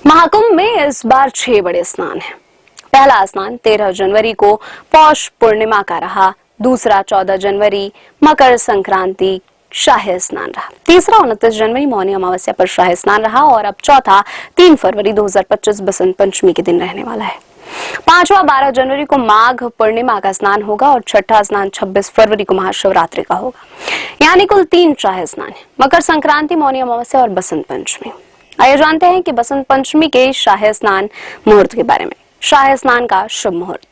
महाकुंभ में इस बार 6 बड़े स्नान हैं। पहला स्नान 13 जनवरी को पौष पूर्णिमा का रहा। दूसरा 14 जनवरी मकर संक्रांति शाही स्नान रहा। तीसरा 29 जनवरी मौनी अमावस्या पर शाही स्नान रहा और अब चौथा 3 फरवरी 2025 बसंत पंचमी के दिन रहने वाला है। पांचवा 12 जनवरी को माघ पूर्णिमा का स्नान होगा और छठा स्नान 26 फरवरी को महाशिवरात्रि का होगा। यानी कुल 3 शाही स्नान है: मकर संक्रांति, मौनी अमावस्या और बसंत पंचमी। आइए जानते हैं कि बसंत पंचमी के शाही स्नान मुहूर्त के बारे में। शाही स्नान का शुभ मुहूर्त: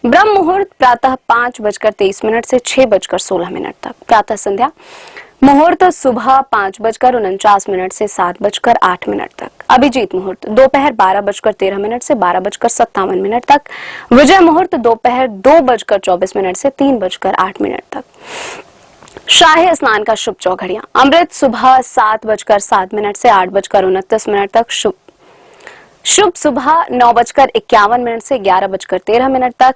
ब्रह्म मुहूर्त प्रातः 5:23 से 6:16 तक। प्रातः संध्या मुहूर्त सुबह 5:49 से 7:08 तक। अभिजीत मुहूर्त दोपहर 12:13 से 12:57 तक। विजय मुहूर्त दोपहर 2:24 से 3:08 तक। शाही स्नान का शुभ चौघड़ियां: अमृत सुबह 7:07 से 8:29 तक। शुभ सुबह 9:51 से 11:13 तक।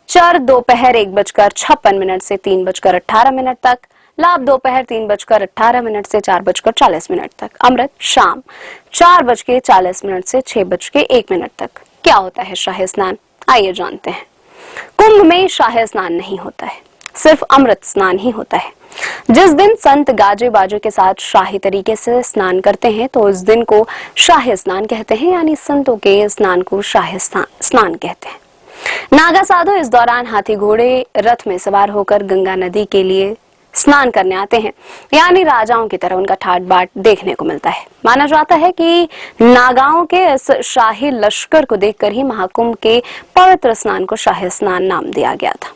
चर दोपहर 1:56 से 3:18 तक। लाभ दोपहर 3:18 से 4:40 तक। अमृत शाम 4:40 से 6:01 तक। क्या होता है शाही स्नान, आइए जानते हैं। कुंभ में शाही स्नान नहीं होता है, सिर्फ अमृत स्नान ही होता है। जिस दिन संत गाजे बाजे के साथ शाही तरीके से स्नान करते हैं तो उस दिन को शाही स्नान कहते हैं, यानी संतों के स्नान को शाही स्नान कहते हैं। नागा साधु इस दौरान हाथी घोड़े रथ में सवार होकर गंगा नदी के लिए स्नान करने आते हैं, यानी राजाओं की तरह उनका ठाट बाट देखने को मिलता है। माना जाता है कि नागाओं के इस शाही लश्कर को देखकर ही महाकुंभ के पवित्र स्नान को शाही स्नान नाम दिया गया था।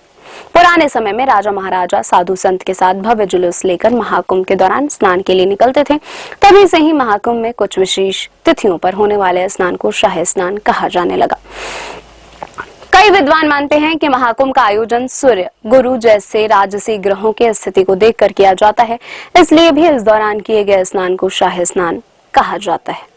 पुराने समय में राजा महाराजा साधु संत के साथ भव्य जुलूस लेकर महाकुंभ के दौरान स्नान के लिए निकलते थे। तभी से ही महाकुंभ में कुछ विशेष तिथियों पर होने वाले स्नान को शाही स्नान कहा जाने लगा। कई विद्वान मानते हैं कि महाकुंभ का आयोजन सूर्य, गुरु जैसे राजसी ग्रहों की स्थिति को देखकर किया जाता है, इसलिए भी इस दौरान किए गए स्नान को शाही स्नान कहा जाता है।